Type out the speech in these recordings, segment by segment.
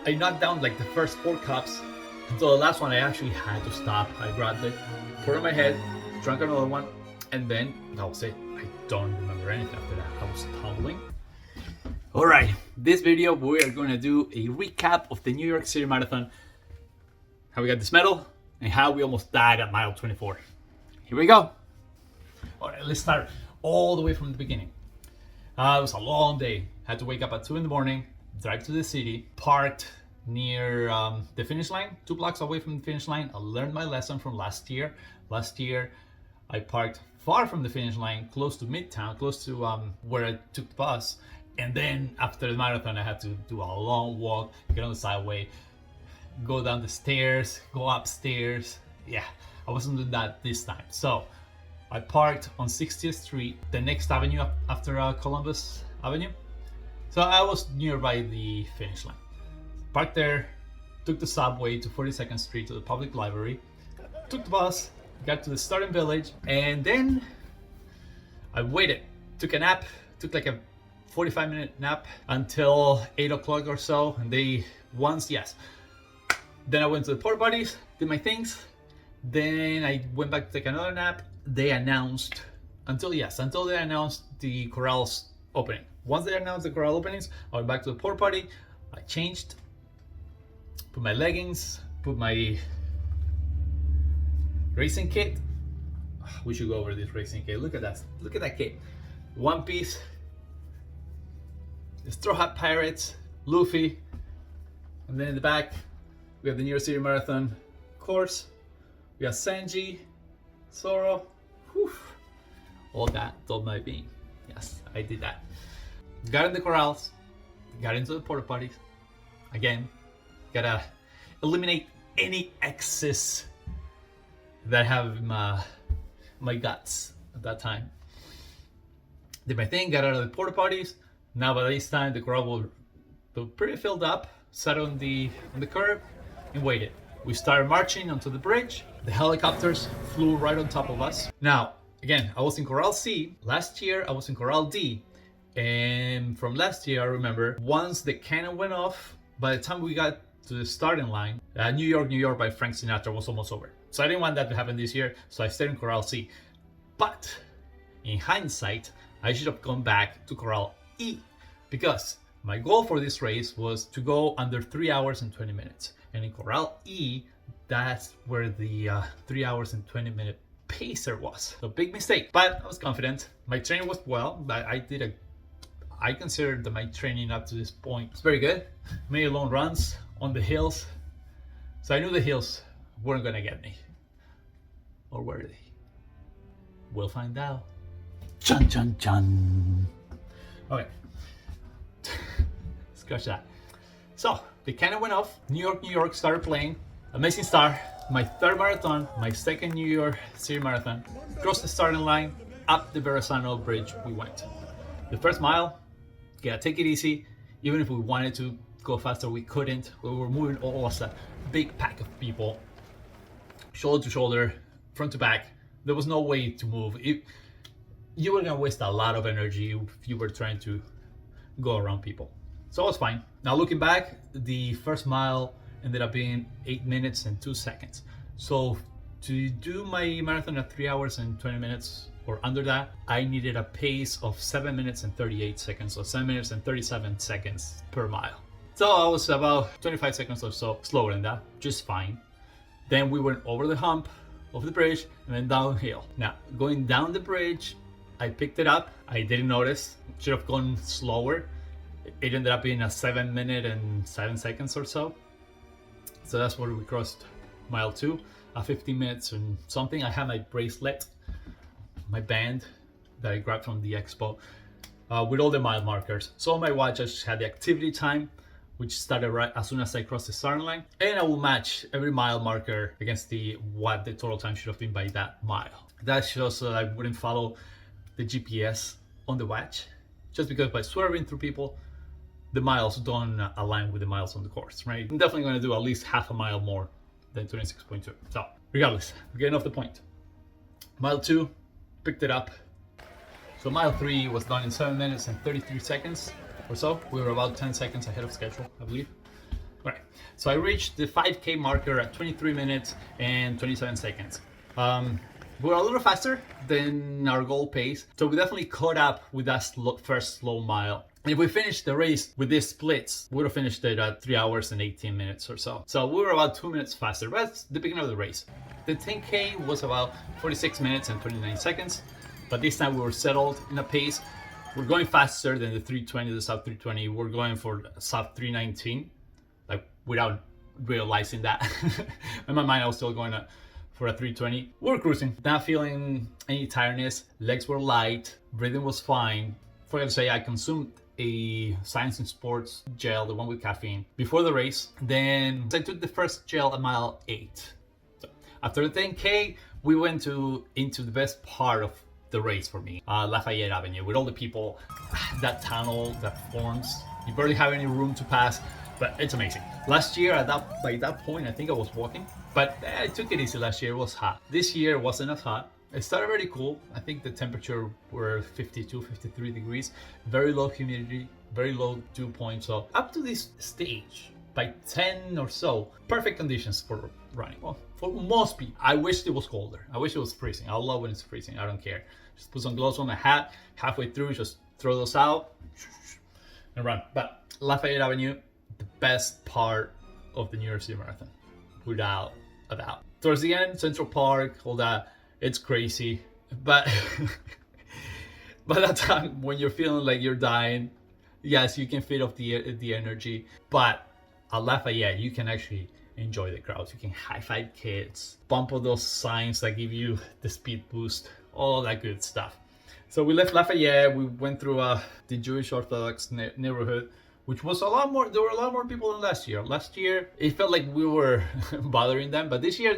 I knocked down like the first 4 cups until the last one I actually had to stop. I grabbed it, put it on my head, drank another one, and then that was it. I don't remember anything after that. I was tumbling. All right, this video we are going to do a recap of the New York City Marathon, how we got this medal, and how we almost died at mile 24. Here we go. All right, let's start all the way from the beginning. It was a long day. Had to wake up at 2 in the morning, drive to the city, parked near the finish line, 2 blocks away from the finish line. I learned my lesson from last year. Last year, I parked far from the finish line, close to Midtown, close to where I took the bus. And then after the marathon, I had to do a long walk, get on the sideway, go down the stairs, go upstairs. Yeah, I wasn't doing that this time. So I parked on 60th Street, the next avenue after Columbus Avenue. So I was nearby the finish line. Parked there, took the subway to 42nd Street to the public library, took the bus, got to the starting village, and then I waited, took a nap, took like a 45-minute nap until 8 o'clock or so, and then I went to the porta potties, did my things, then I went back to take another nap. They announced, until they announced the corrals opening. Once they announced the corral openings, I went back to the porta potty, I changed, put my leggings, put my racing kit. We should go over this racing kit. Look at that kit. One Piece, the Straw Hat Pirates, Luffy, and then in the back we have the New York City Marathon course. We got Sanji, Zoro, all that told my being. Yes, I did that. Got in the corrals, got into the porta potties. Again, gotta eliminate any excess that I have in my guts at that time. Did my thing, got out of the porta potties. Now by this time the corral were pretty filled up. Sat on the curb and waited. We started marching onto the bridge. The helicopters flew right on top of us. Now, again, I was in Corral C. Last year, I was in Corral D. And from last year, I remember, once the cannon went off, by the time we got to the starting line, New York, New York by Frank Sinatra was almost over. So I didn't want that to happen this year, so I stayed in Corral C. But in hindsight, I should have gone back to Corral E, because my goal for this race was to go under 3 hours and 20 minutes. And in Corral E, that's where the 3 hours and 20 minute pacer was. So big mistake, but I was confident. My training was well. I considered that my training up to this point was very good. Many long runs on the hills. So I knew the hills weren't gonna get me. Or were they? We'll find out. Chun chun chun. Okay. Scratch that. So the cannon went off. New York started playing. Amazing Star, my 3rd marathon, my 2nd New York City Marathon. Crossed the starting line, up the Verrazano Bridge we went. The first mile, yeah, take it easy. Even if we wanted to go faster, we couldn't. We were moving all as a big pack of people, shoulder to shoulder, front to back. There was no way to move. You were gonna waste a lot of energy if you were trying to go around people. So it was fine. Now looking back, the first mile ended up being 8 minutes and 2 seconds. So to do my marathon at 3 hours and 20 minutes or under that, I needed a pace of 7 minutes and 38 seconds. So 7 minutes and 37 seconds per mile. So I was about 25 seconds or so slower than that, just fine. Then we went over the hump of the bridge and then downhill. Now going down the bridge, I picked it up. I didn't notice, should have gone slower. It ended up being a 7 minute and 7 seconds or so. So that's where we crossed mile 2, 15 minutes and something. I had my bracelet, my band that I grabbed from the expo with all the mile markers. So on my watch, I just had the activity time, which started right as soon as I crossed the starting line. And I will match every mile marker against what the total time should have been by that mile. That shows that I wouldn't follow the GPS on the watch, just because by swerving through people, the miles don't align with the miles on the course, right? I'm definitely going to do at least half a mile more than 26.2. So regardless, we're getting off the point. Mile 2, picked it up. So mile 3 was done in 7 minutes and 33 seconds or so. We were about 10 seconds ahead of schedule, I believe. Right. So I reached the 5K marker at 23 minutes and 27 seconds. We're a little faster than our goal pace, so we definitely caught up with that first slow mile. And if we finished the race with these splits, we would have finished it at 3 hours and 18 minutes or so. So we were about 2 minutes faster. That's the beginning of the race. The 10K was about 46 minutes and 29 seconds, but this time we were settled in a pace. We're going faster than the 320, the sub 320. We're going for sub 319, like without realizing that. In my mind, I was still going for a 320. We're cruising, not feeling any tiredness. Legs were light, breathing was fine. Forgot to say, I consumed a Science and Sports gel, the one with caffeine, before the race. Then I took the first gel at mile 8. So after the 10K, we went into the best part of the race for me, Lafayette Avenue, with all the people, that tunnel that forms. You barely have any room to pass, but it's amazing. Last year by that point, I think I was walking, but I took it easy last year. It was hot. This year it wasn't as hot. It started very cool. I think the temperature were 52, 53 degrees, very low humidity, very low dew point. So up to this stage, by 10 or so, perfect conditions for running. Well, for most people. I wish it was colder. I wish it was freezing. I love when it's freezing. I don't care. Just put some gloves on, a hat, halfway through, just throw those out and run. But Lafayette Avenue, the best part of the New York City Marathon, without a doubt. Towards the end, Central Park, all that, it's crazy. But by that time, when you're feeling like you're dying, yes, you can feed off the energy. But at Lafayette, you can actually enjoy the crowds. You can high-five kids, bump all those signs that give you the speed boost, all that good stuff. So we left Lafayette. We went through the Jewish Orthodox neighborhood, which was a lot more. There were a lot more people than last year. Last year, it felt like we were bothering them, but this year,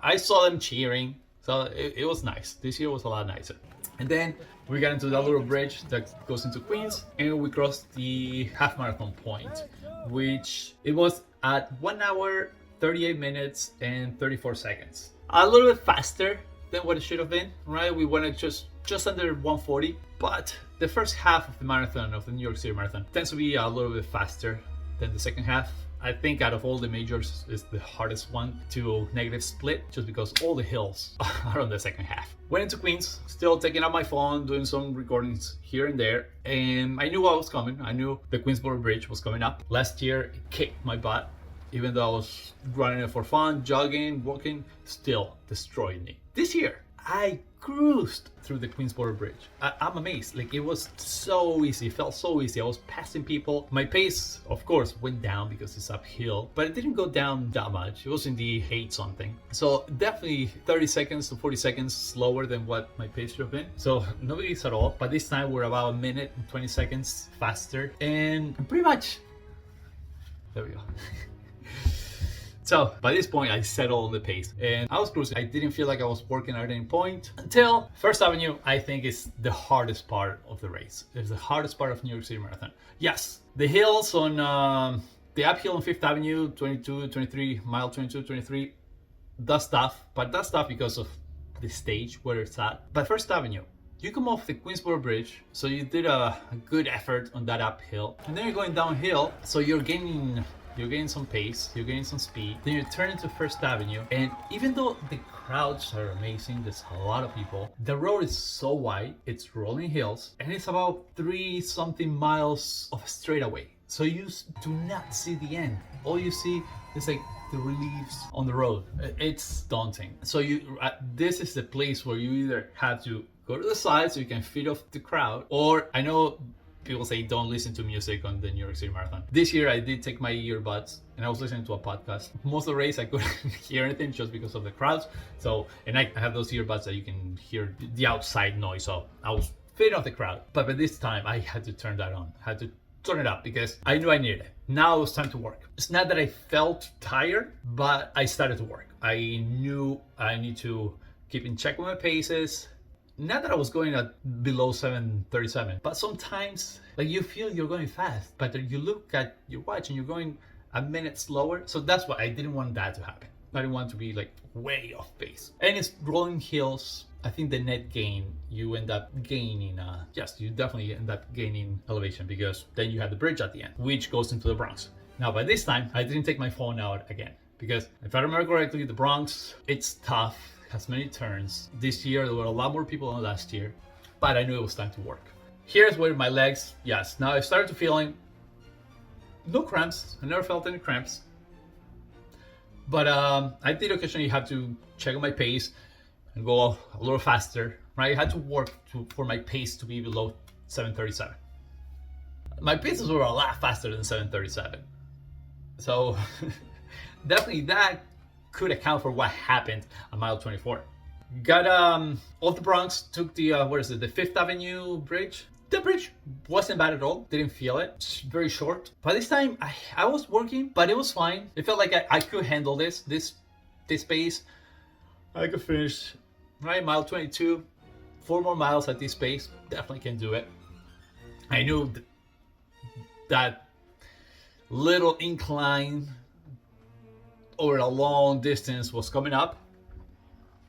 I saw them cheering. So it was nice. This year was a lot nicer. And then we got into that little bridge that goes into Queens, and we crossed the half marathon point, which it was at 1 hour, 38 minutes, and 34 seconds. A little bit faster than what it should have been, right? We went at just under 140, but the first half of the marathon, of the New York City Marathon, tends to be a little bit faster than the second half. I think out of all the majors is the hardest one to negative split, just because all the hills are on the second half. Went into Queens, still taking out my phone, doing some recordings here and there, and I knew what was coming. I knew the Queensboro Bridge was coming up. Last year, it kicked my butt. Even though I was running it for fun, jogging, walking, still destroyed me. This year, I cruised through the Queensboro Bridge. I'm amazed. Like, it was so easy. It felt so easy. I was passing people. My pace, of course, went down because it's uphill, but it didn't go down that much. It was in the 8 something. So definitely 30 seconds to 40 seconds slower than what my pace should have been. So no biggies at all. But this time we're about a minute and 20 seconds faster. And pretty much, there we go. So by this point, I settled the pace and I was cruising. I didn't feel like I was working at any point until First Avenue. I think is the hardest part of the race. It's the hardest part of New York City Marathon. Yes, the hills on the uphill on Fifth Avenue, 22, 23, mile 22, 23, that's tough. But that's tough because of the stage where it's at. But First Avenue, you come off the Queensboro Bridge, so you did a good effort on that uphill. And then you're going downhill, so you're gaining some pace, you're getting some speed, then you turn into First Avenue, and even though the crowds are amazing, there's a lot of people, the road is so wide, it's rolling hills, and it's about 3 something miles of straightaway. So you do not see the end. All you see is like the reliefs on the road. It's daunting. So this is the place where you either have to go to the side so you can feed off the crowd, or I know people say don't listen to music on the New York City Marathon. This year I did take my earbuds and I was listening to a podcast. Most of the race I couldn't hear anything just because of the crowds. So, and I have those earbuds that you can hear the outside noise. So I was feeding off the crowd. But by this time I had to turn that on. I had to turn it up because I knew I needed it. Now it was time to work. It's not that I felt tired, but I started to work. I knew I need to keep in check with my paces. Not that I was going at below 7:37, but sometimes like you feel you're going fast, but you look at your watch and you're going a minute slower. So that's why I didn't want that to happen. I didn't want to be like way off pace. And it's rolling hills. I think the net gain, you end up gaining, you definitely end up gaining elevation because then you have the bridge at the end, which goes into the Bronx. Now, by this time, I didn't take my phone out again because if I remember correctly, the Bronx, it's tough, has many turns. This year, there were a lot more people than last year, but I knew it was time to work. Here's where my legs, yes, now I started to feeling no cramps. I never felt any cramps. But I did occasionally have to check on my pace and go a little faster, right? I had to work for my pace to be below 7:37. My paces were a lot faster than 7:37. So definitely that could account for what happened on mile 24. Got off the Bronx, took the the Fifth Avenue bridge. The bridge wasn't bad at all. Didn't feel it. It's very short. By this time, I was working, but it was fine. It felt like I could handle this pace. I could finish right mile 22. 4 more miles at this pace. Definitely can do it. I knew that little incline over a long distance was coming up.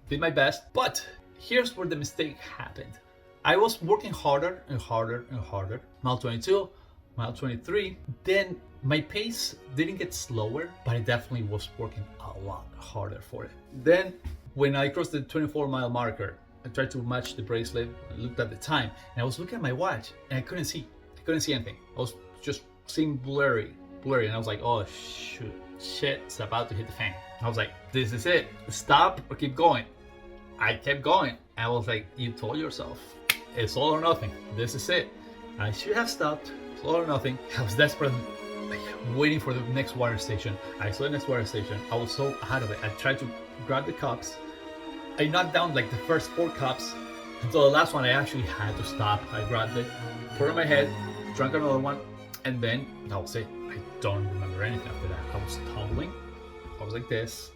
Did my best, but here's where the mistake happened. I was working harder and harder and harder. Mile 22, mile 23. Then my pace didn't get slower, but I definitely was working a lot harder for it. Then when I crossed the 24-mile marker, I tried to match the bracelet. I looked at the time and I was looking at my watch and I couldn't see anything. I was just seeing blurry. And I was like, oh shoot, shit's about to hit the fan. I was like, this is it. Stop or keep going. I kept going. I was like, you told yourself. It's all or nothing. This is it. I should have stopped. It's all or nothing. I was desperate, like waiting for the next water station. I saw the next water station. I was so out of it. I tried to grab the cups. I knocked down like the first 4 cups until the last one I actually had to stop. I grabbed it, put it on my head, drank another one, and then that was it. I don't remember anything after that. I was tumbling. I was like this,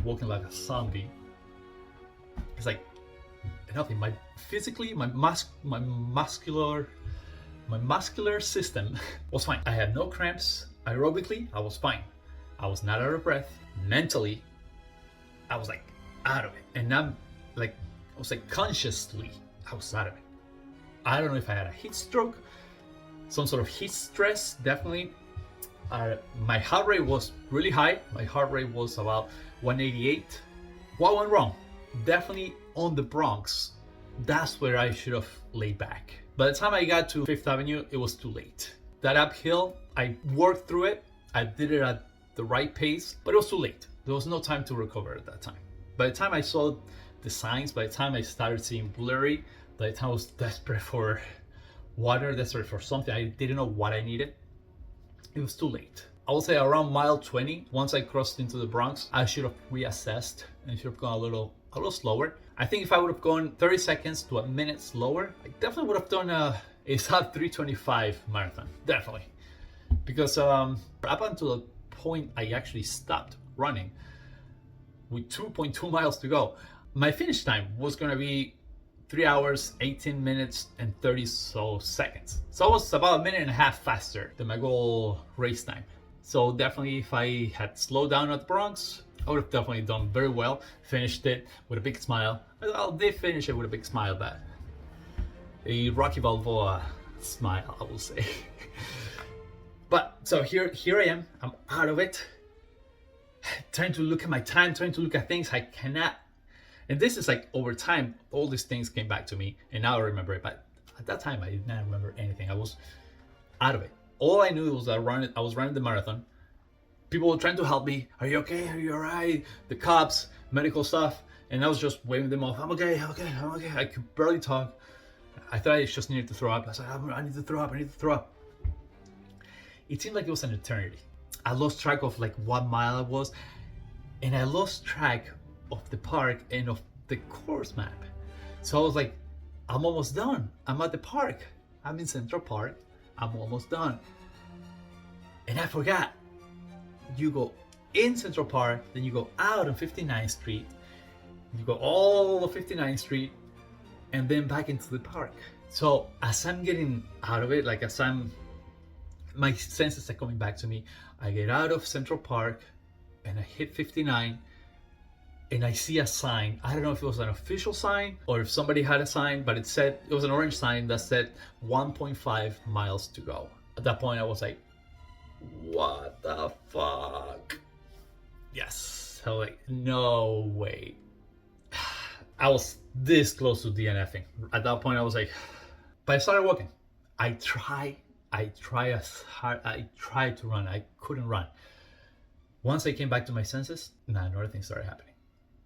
walking like a zombie. It's like nothing. My muscular system was fine. I had no cramps. Aerobically, I was fine. I was not out of breath. Mentally, I was like out of it. And I'm like, I was like consciously, I was out of it. I don't know if I had a heat stroke, some sort of heat stress, definitely. My heart rate was really high. My heart rate was about 188. What went wrong? Definitely on the Bronx. That's where I should have laid back. By the time I got to Fifth Avenue, it was too late. That uphill, I worked through it. I did it at the right pace, but it was too late. There was no time to recover at that time. By the time I saw the signs, by the time I started seeing blurry, by the time I was desperate for water, desperate for something, I didn't know what I needed. It was too late. I would say around mile 20, once I crossed into the Bronx, I should have reassessed and should have gone a little slower. I think if I would have gone 30 seconds to a minute slower, I definitely would have done a sub 325 marathon. Definitely. Because up until the point I actually stopped running, with 2.2 miles to go, my finish time was going to be 3 hours, 18 minutes, and 30 seconds. So I was about a minute and a half faster than my goal race time. So definitely if I had slowed down at the Bronx, I would have definitely done very well. Finished it with a big smile. I did finish it with a big smile, but a Rocky Balboa smile, I will say. But so here I am. I'm out of it. Trying to look at my time, trying to look at things I cannot. And this is like over time, all these things came back to me, and now I remember it. But at that time, I did not remember anything. I was out of it. All I knew was that I was running the marathon. People were trying to help me. Are you okay? Are you all right? The cops, medical stuff. And I was just waving them off. I'm okay. I could barely talk. I thought I just needed to throw up. I was like, I need to throw up. It seemed like it was an eternity. I lost track of like what mile it was. And I lost track of the park and of the course map. So I was like, I'm almost done. I'm at the park. I'm in Central Park. I'm almost done. And I forgot. You go in Central Park, then you go out on 59th Street. You go all of 59th Street, and then back into the park. So as I'm getting out of it, like my senses are coming back to me. I get out of Central Park, and I hit 59, and I see a sign. I don't know if it was an official sign or if somebody had a sign, but it was an orange sign that said 1.5 miles to go. At that point, I was like, what the fuck? Yes. I was like, no way. I was this close to DNFing. At that point, I was like, but I started walking. I tried as hard. I tried to run. I couldn't run. Once I came back to my senses, another thing started happening.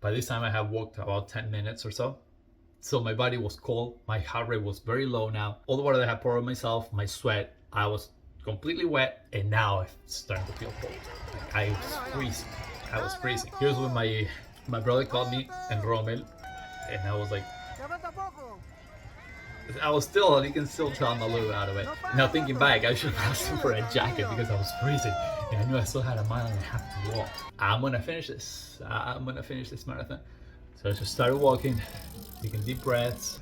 By this time, I had walked about 10 minutes or so. So my body was cold. My heart rate was very low now. All the water that I had poured on myself, my sweat, I was completely wet. And now I'm starting to feel cold. Like, I was freezing. I was freezing. Here's when my brother called me and Rommel. And I was like, you can still tell I'm a little out of it. Now thinking back, I should have asked him for a jacket because I was freezing. And I knew I still had a mile and a half to walk. I'm gonna finish this. I'm gonna finish this marathon. So I just started walking, taking deep breaths,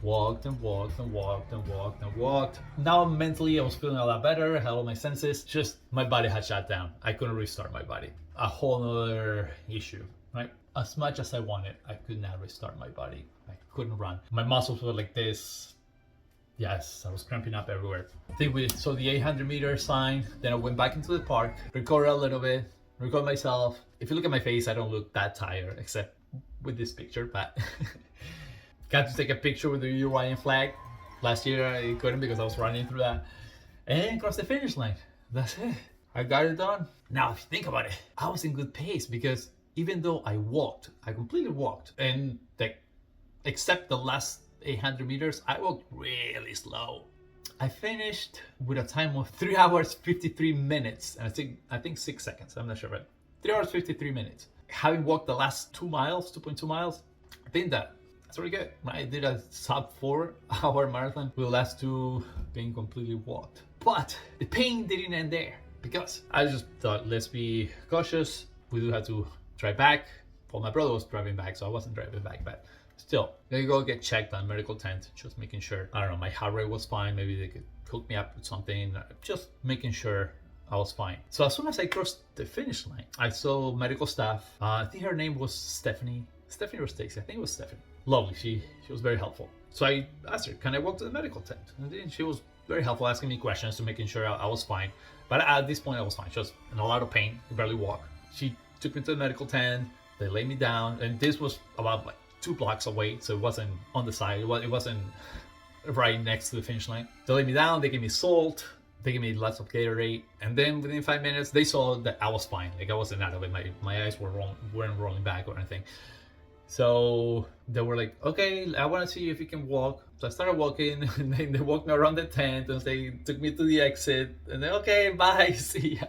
walked and walked and walked and walked and walked. Now mentally I was feeling a lot better, I had all my senses, just my body had shut down. I couldn't restart my body. A whole nother issue, right? As much as I wanted, I could not restart my body. I couldn't run. My muscles were like this. Yes, I was cramping up everywhere. I think we saw the 800 meter sign, then I went back into the park, recorded a little bit, recorded myself. If you look at my face, I don't look that tired, except with this picture, but got to take a picture with the Uruguayan flag. Last year I couldn't because I was running through that. And crossed the finish line. That's it. I got it done. Now if you think about it, I was in good pace because even though I completely walked, and like, except the last 800 meters, I walked really slow. I finished with a time of 3 hours 53 minutes and I think 6 seconds. I'm not sure, but 3 hours 53 minutes. Having walked the last 2 miles, 2.2 miles, I think that's really good. I did a sub 4 hour marathon with the last two being completely walked. But the pain didn't end there because I just thought, let's be cautious. We do have to drive back. Well, my brother was driving back, so I wasn't driving back, but still, they go get checked on medical tent, just making sure, I don't know, my heart rate was fine. Maybe they could hook me up with something, just making sure I was fine. So as soon as I crossed the finish line, I saw medical staff. I think her name was Stephanie or Stacy. I think it was Stephanie. Lovely. She was very helpful. So I asked her, can I walk to the medical tent? And then she was very helpful, asking me questions to making sure I was fine. But at this point, I was fine. She was in a lot of pain, could barely walk. She took me to the medical tent. They laid me down, and this was about like 2 blocks away, so it wasn't on the side. It wasn't right next to the finish line. They laid me down. They gave me salt. They gave me lots of Gatorade, and then within 5 minutes, they saw that I was fine. Like I wasn't out of it. My eyes weren't rolling back or anything. So they were like, "Okay, I want to see if you can walk." So I started walking, and then they walked me around the tent, and they took me to the exit, and then, "Okay, bye, see ya,"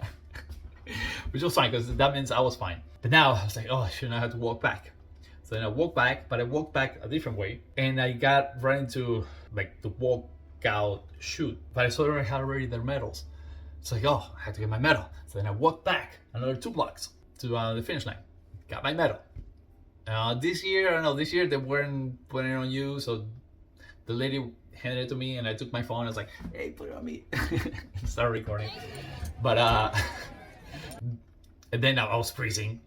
which was fine because that means I was fine. But now I was like, "Oh, I shouldn't have to walk back." So then I walked back, but I walked back a different way, and I got right into like the walkout chute. But I saw they had already their medals. It's like, oh, I had to get my medal. So then I walked back another 2 blocks to the finish line. Got my medal. This year, I don't know, this year they weren't putting it on you, so the lady handed it to me, and I took my phone. I was like, "Hey, put it on me." Started recording. But and then I was freezing,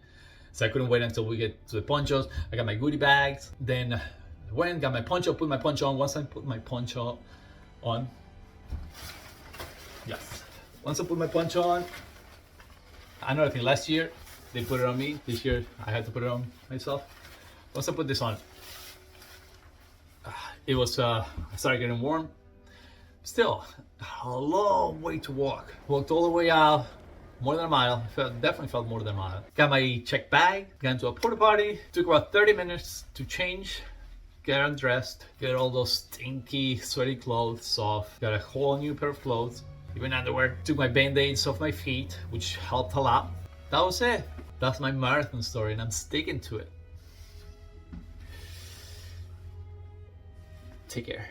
so I couldn't wait until we get to the ponchos. I got my goodie bags. Then I went, got my poncho, put my poncho on. Once I put my poncho on, yes. Once I put my poncho on, another thing, last year they put it on me. This year I had to put it on myself. Once I put this on, it was, I started getting warm. Still, a long way to walk. Walked all the way out, more than a mile. Definitely felt more than a mile. Got my check bag, got into a porta potty. Took about 30 minutes to change, get undressed, get all those stinky, sweaty clothes off. Got a whole new pair of clothes, even underwear. Took my band-aids off my feet, which helped a lot. That was it. That's my marathon story, and I'm sticking to it. Take care.